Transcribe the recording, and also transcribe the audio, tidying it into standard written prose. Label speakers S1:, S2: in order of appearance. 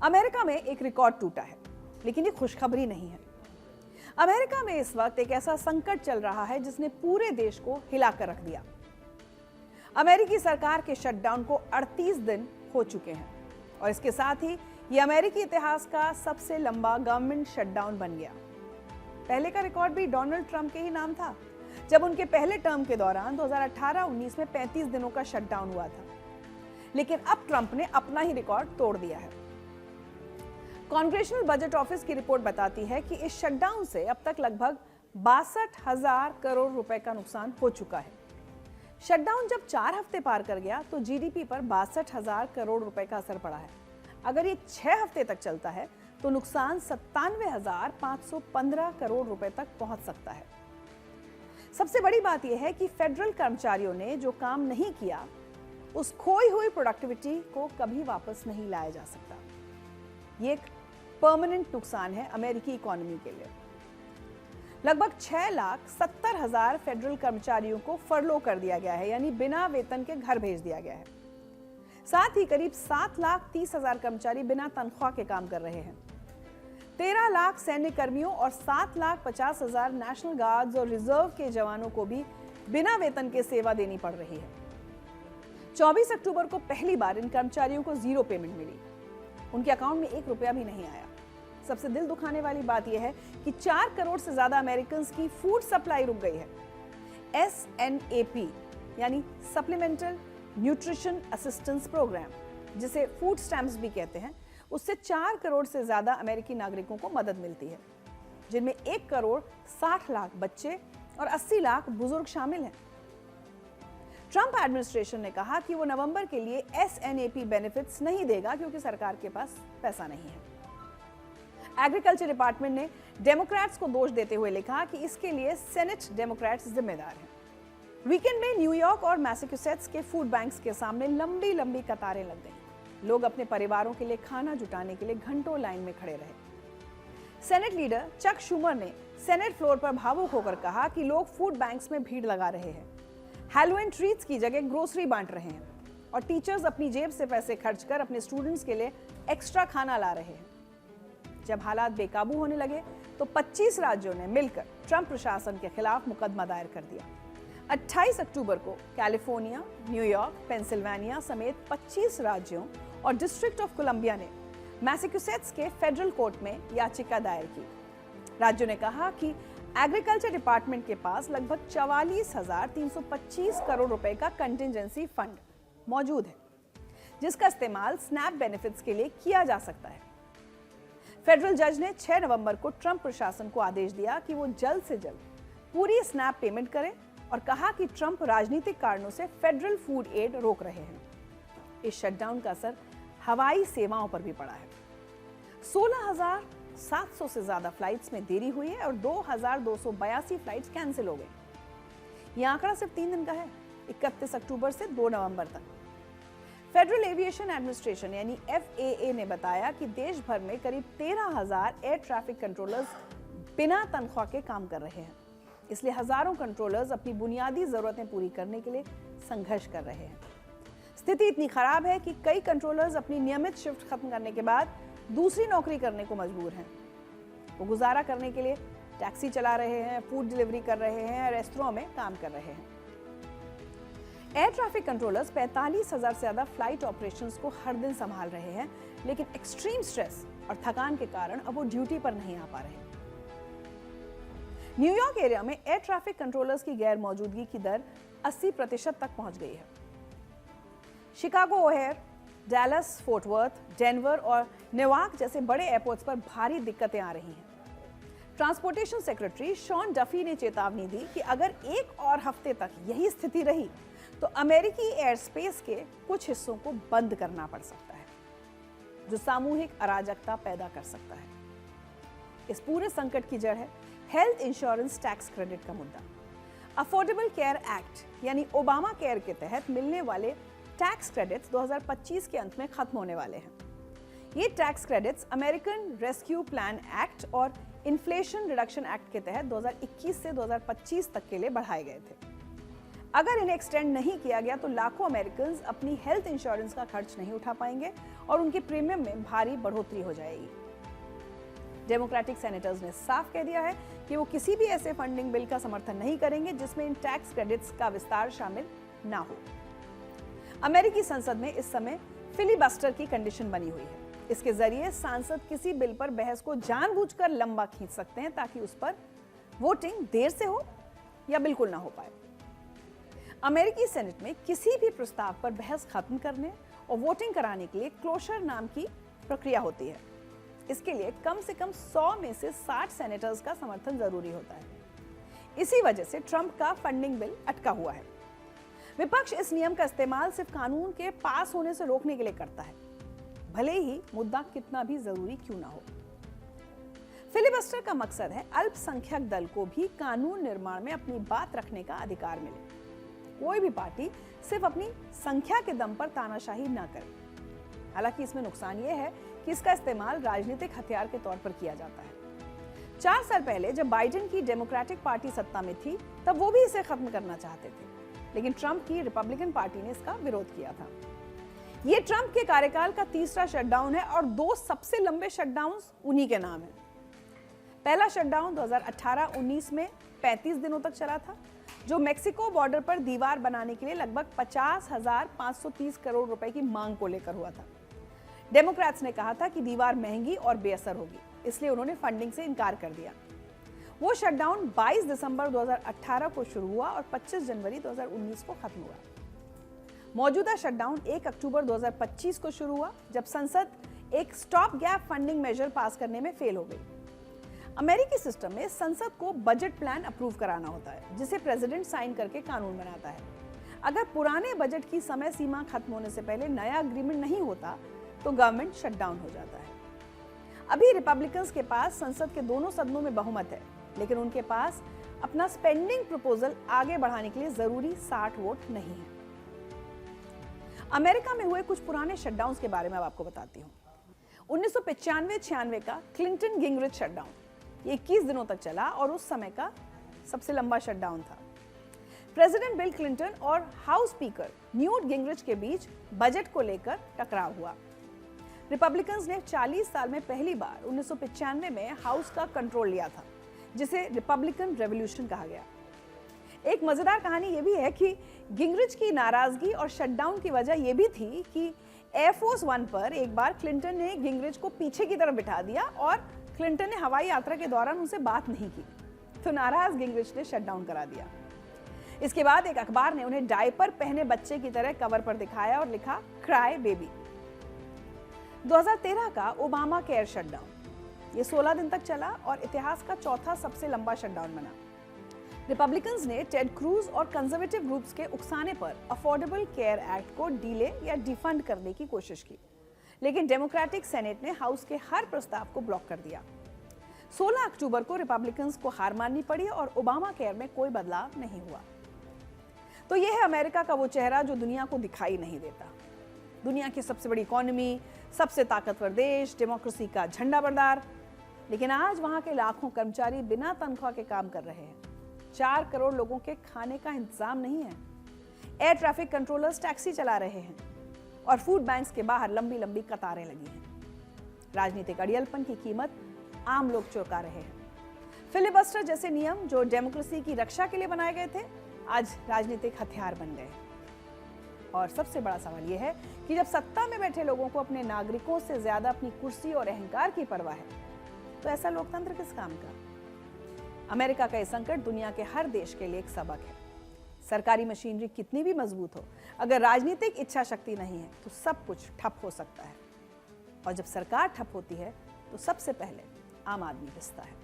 S1: America में एक record टूटा है, लेकिन ये खुशखबरी नहीं है। अमेरिका में इस वक्त एक ऐसा संकट चल रहा है जिसने पूरे देश को हिलाकर रख दिया। अमेरिकी सरकार के शटडाउन को 38 दिन हो चुके हैं और इसके साथ ही ये अमेरिकी इतिहास का सबसे लंबा गवर्नमेंट शटडाउन बन गया। पहले का रिकॉर्ड भी डोनाल्ड ट्रंप के ही नाम था, जब उनके पहले टर्म के दौरान 2018-19 में 35 दिनों का शटडाउन हुआ था। लेकिन अब ट्रंप ने अपना ही रिकॉर्ड तोड़ दिया है। कांग्रेशनल बजट ऑफिस की रिपोर्ट बताती है कि इस शटडाउन से अब तक लगभग 62,000 करोड़ रुपए का नुकसान हो चुका है। शटडाउन जब 4 हफ्ते पार कर गया तो जीडीपी पर 62,000 करोड़ रुपए का असर पड़ा है। अगर ये 6 हफ्ते तक चलता है तो नुकसान 97,515 करोड़ रुपए तक पहुंच सकता है। सबसे बड़ी बात यह है कि फेडरल कर्मचारियों ने जो काम नहीं किया, उस खोई हुई प्रोडक्टिविटी को कभी वापस नहीं लाया जा सकता। ये एक परमानेंट नुकसान है अमेरिकी इकोनॉमी के लिए। लगभग 6,70,000 फेडरल कर्मचारियों को फरलो कर दिया गया है, यानी बिना वेतन के घर भेज दिया गया है। साथ ही करीब 7,30,000 कर्मचारी बिना तनख्वाह के काम कर रहे हैं। 13 लाख सैन्य कर्मियों और 7,50,000 नेशनल गार्ड्स और रिजर्व के जवानों को भी बिना वेतन के सेवा देनी पड़ रही है। 24 अक्टूबर को पहली बार इन कर्मचारियों को जीरो पेमेंट मिली। उनके अकाउंट में 1 रुपया भी नहीं आया। सबसे दिल दुखाने वाली बात यह है कि 4 करोड़ से ज्यादा अमेरिकन्स की फूड सप्लाई रुक गई है। SNAP यानी सप्लीमेंटल न्यूट्रिशन असिस्टेंस प्रोग्राम, जिसे फूड स्टैम्प्स भी कहते हैं, उससे 4 करोड़ से ज्यादा अमेरिकी नागरिकों को मदद मिलती है, जिनमें 1 करोड़ 60 लाख बच्चे और 80 लाख बुजुर्ग शामिल हैं। ट्रंप एडमिनिस्ट्रेशन ने कहा कि वो नवंबर के लिए SNAP बेनिफिट्स नहीं देगा क्योंकि सरकार के पास पैसा नहीं है। एग्रीकल्चर डिपार्टमेंट ने डेमोक्रेट्स को दोष देते हुए लिखा कि इसके लिए सेनेट डेमोक्रेट्स जिम्मेदार हैं। वीकेंड में न्यूयॉर्क और मैसाचुसेट्स के फूड बैंक्स के सामने लंबी लंबी कतारें लग गईं। लोग अपने परिवारों के लिए खाना जुटाने के लिए घंटों लाइन में खड़े रहे। सेनेट लीडर चक शूमर ने सेनेट फ्लोर पर भावुक होकर कहा कि लोग फूड बैंक्स में भीड़ लगा रहे हैं, हैलोवीन ट्रीट्स की जगह ग्रोसरी बांट रहे हैं और टीचर्स अपनी जेब से पैसे खर्च कर अपने स्टूडेंट्स के लिए एक्स्ट्रा खाना ला रहे हैं। जब हालात बेकाबू होने लगे तो 25 राज्यों ने मिलकर ट्रंप प्रशासन के खिलाफ मुकदमा दायर कर दिया। 28 अक्टूबर को कैलिफोर्निया, न्यूयॉर्क, पेंसिल्वेनिया समेत 25 राज्यों और डिस्ट्रिक्ट ऑफ कोलंबिया ने मैसाचुसेट्स के फेडरल कोर्ट में याचिका दायर की। राज्यों ने कहा कि एग्रीकल्चर डिपार्टमेंट के पास लगभग 44,325 करोड़ रुपए का कंटिजेंसी फंड मौजूद है, जिसका इस्तेमाल स्नैप बेनिफिट्स के लिए किया जा सकता है। फेडरल जज ने 6 नवंबर को ट्रंप प्रशासन को आदेश दिया कि वो जल्द से जल्द पूरी स्नैप पेमेंट करें और कहा कि ट्रंप राजनीतिक कारणों से फेडरल फूड एड रोक रहे हैं। इस शटडाउन का असर हवाई सेवाओं पर भी पड़ा है। 16,700 से ज्यादा फ्लाइट्स में देरी हुई है और 2,282 फ्लाइट्स कैंसिल हो गई। यह आंकड़ा सिर्फ 3 दिन का है, 31 अक्टूबर से 2 नवंबर तक। फेडरल एविएशन एडमिनिस्ट्रेशन यानी FAA ने बताया कि देश भर में करीब 13,000 एयर ट्रैफिक कंट्रोलर्स बिना तनख्वाह के काम कर रहे हैं। इसलिए हजारों कंट्रोलर्स अपनी बुनियादी जरूरतें पूरी करने के लिए संघर्ष कर रहे हैं। स्थिति इतनी खराब है कि कई कंट्रोलर्स अपनी नियमित शिफ्ट खत्म करने के बाद दूसरी नौकरी करने को मजबूर हैं। वो गुजारा करने के लिए टैक्सी चला रहे हैं, फूड डिलीवरी कर रहे हैं, रेस्टोरेंट में काम कर रहे हैं। एयर ट्रैफिक कंट्रोलर्स 45,000 से ज्यादा फ्लाइट ऑपरेशंस को हर दिन संभाल रहे हैं, लेकिन एक्सट्रीम स्ट्रेस और थकान के कारण अब वो ड्यूटी पर नहीं आ पा रहे। न्यूयॉर्क एरिया में एयर ट्रैफिक कंट्रोलर्स की गैर मौजूदगी की दर 80% तक पहुंच गई है। Chicago O'Hare, Dallas, Fort Worth, Denver और नेवार्क जैसे बड़े एयरपोर्ट्स पर भारी दिक्कतें आ रही हैं। ट्रांसपोर्टेशन सेक्रेटरी शॉन डफी ने चेतावनी दी कि अगर एक और हफ्ते तक यही स्थिति रही तो अमेरिकी एयर स्पेस के कुछ हिस्सों को बंद करना पड़ सकता है, जो सामूहिक अराजकता पैदा कर सकता है। इस पूरे संकट की जड़ है हेल्थ इंश्योरेंस टैक्स क्रेडिट का मुद्दा। अफोर्डेबल केयर एक्ट यानी ओबामा केयर के तहत मिलने वाले टैक्स क्रेडिट्स 2025 के अंत में खत्म होने वाले हैं। ये tax credits American rescue plan act और इन्फ्लेशन रिडक्शन एक्ट के तहत 2021 से 2025 तक के लिए बढ़ाए गए थे। अगर इन्हें एक्सटेंड नहीं किया गया तो लाखों अमेरिकन अपनी हेल्थ इंश्योरेंस का खर्च नहीं उठा पाएंगे और उनके प्रीमियम में भारी बढ़ोतरी हो जाएगी। डेमोक्रेटिक सेनेटर्स ने साफ कह दिया है कि वो किसी भी ऐसे फंडिंग बिल का समर्थन नहीं करेंगे जिसमें इन टैक्स क्रेडिट्स का विस्तार शामिल ना हो। अमेरिकी संसद में इस समय फिलिबस्टर की कंडीशन बनी हुई है। इसके जरिए सांसद किसी बिल पर बहस को जानबूझकर लंबा खींच सकते हैं ताकि उस पर वोटिंग देर से हो या बिल्कुल ना हो पाए। अमेरिकी सेनेट में किसी भी प्रस्ताव पर बहस खत्म करने और वोटिंग कराने के लिए क्लोजर नाम की प्रक्रिया होती है। इसके लिए कम से कम 100 में से 60 सेनेटर्स का समर्थन जरूरी होता है। इसी वजह से ट्रंप का फंडिंग बिल अटका हुआ है। विपक्ष इस नियम का इस्तेमाल सिर्फ कानून के पास होने से रोकने के लिए करता है, भले ही मुद्दा कितना भी जरूरी क्यों ना हो। फिलिबस्टर का मकसद है अल्पसंख्यक दल को भी कानून निर्माण में अपनी बात रखने का अधिकार मिले। कोई भी पार्टी सिर्फ अपनी संख्या के दम पर तानाशाही ना करे। हालांकि इसमें नुकसान यह है कि इसका इस्तेमाल राजनीतिक हथियार के तौर पर किया जाता है। 4 साल पहले जब बाइडेन की डेमोक्रेटिक पार्टी सत्ता में थी तब वो भी इसे खत्म करना चाहते थे, लेकिन ट्रंप की रिपब्लिकन पार्टी ने इसका विरोध किया था। ये ट्रंप के कार्यकाल का तीसरा शटडाउन है और 2 सबसे लंबे शटडाउन्स उन्हीं के नाम है। पहला शटडाउन 2018-19 में 35 दिनों तक चला था, जो मेक्सिको बॉर्डर पर दीवार बनाने के लिए लगभग 50,530 करोड़ रुपए की मांग को लेकर हुआ था। डेमोक्रेट्स ने कहा था कि दीवार महंगी और बेअसर होगी, इसलिए उन्होंने फंडिंग से इनकार कर दिया। वो शटडाउन 22 दिसंबर 2018 को शुरू हुआ और 25 जनवरी 2019 को खत्म हुआ। मौजूदा शटडाउन 1 अक्टूबर 2025 को शुरू हुआ, जब संसद एक स्टॉप गैप फंडिंग मेजर पास करने में फेल हो गई। अमेरिकी सिस्टम में संसद को बजट प्लान अप्रूव कराना होता है, जिसे प्रेसिडेंट साइन करके कानून बनाता है। अगर पुराने बजट की समय सीमा खत्म होने से पहले नया अग्रीमेंट नहीं होता तो गवर्नमेंट शटडाउन हो जाता है। अभी रिपब्लिकन्स के पास संसद के दोनों सदनों में बहुमत है, लेकिन उनके पास अपना स्पेंडिंग प्रपोजल आगे बढ़ाने के लिए जरूरी 60 वोट नहीं है। अमेरिका में हुए कुछ पुराने शटडाउन के बारे में अब आपको बताती हूँ। 1995-96 का क्लिंटन गिंगरिच शटडाउन, ये 21 दिनों तक चला और उस समय का सबसे लंबा शटडाउन था। प्रेसिडेंट बिल क्लिंटन और हाउस स्पीकर न्यूट गिंगरिच के बीच बजट को लेकर टकराव हुआ। रिपब्लिकन्स ने 40 साल में पहली बार 1995 में हाउस का कंट्रोल लिया था, जिसे रिपब्लिकन रेवोल्यूशन कहा गया। एक मजेदार कहानी यह भी है कि गिंगरिच की नाराजगी और शटडाउन की वजह यह भी थी कि एयरफोर्स 1 पर एक बार क्लिंटन ने गिंगरिच को पीछे की तरफ बिठा दिया और क्लिंटन ने हवाई यात्रा के दौरान उनसे बात नहीं की, तो नाराज गिंगरिच ने शटडाउन करा दिया। इसके बाद एक अखबार ने उन्हें डायपर पहने बच्चे की तरह कवर पर दिखाया और लिखा क्राई बेबी। 2013 का ओबामा केयर शटडाउन, ये 16 दिन तक चला और इतिहास का चौथा सबसे लंबा शटडाउन बना। रिपब्लिकन्स ने टेड क्रूज और कंजर्वेटिव ग्रुप्स के उकसाने पर अफोर्डेबल केयर एक्ट को डीले या डिफंड करने की कोशिश की, लेकिन डेमोक्रेटिक सेनेट ने हाउस के हर प्रस्ताव को ब्लॉक कर दिया। 16 अक्टूबर को रिपब्लिकन्स को हार माननी पड़ी और ओबामा केयर में कोई बदलाव नहीं हुआ। तो यह है अमेरिका का वो चेहरा जो दुनिया को दिखाई नहीं देता। दुनिया की सबसे बड़ी इकोनॉमी, सबसे ताकतवर देश, डेमोक्रेसी का झंडा बरदार, लेकिन आज वहां के लाखों कर्मचारी बिना तनख्वाह के काम कर रहे हैं। 4 करोड़ लोगों के खाने का इंतजाम नहीं है। एयर ट्रैफिक कंट्रोलर्स टैक्सी चला रहे हैं और फूड बैंक्स के बाहर लंबी लंबी कतारें लगी हैं। राजनीतिक अड़ियलपन की कीमत आम लोग चुका रहे हैं। फिलिबस्टर जैसे नियम जो डेमोक्रेसी की रक्षा के लिए बनाए गए थे, आज राजनीतिक हथियार बन गए। और सबसे बड़ा सवाल यह है कि जब सत्ता में बैठे लोगों को अपने नागरिकों से ज्यादा अपनी कुर्सी और अहंकार की परवाह है, तो ऐसा लोकतंत्र किस काम का? अमेरिका का यह संकट दुनिया के हर देश के लिए एक सबक है। सरकारी मशीनरी कितनी भी मजबूत हो, अगर राजनीतिक इच्छा शक्ति नहीं है तो सब कुछ ठप हो सकता है। और जब सरकार ठप होती है तो सबसे पहले आम आदमी पिसता है।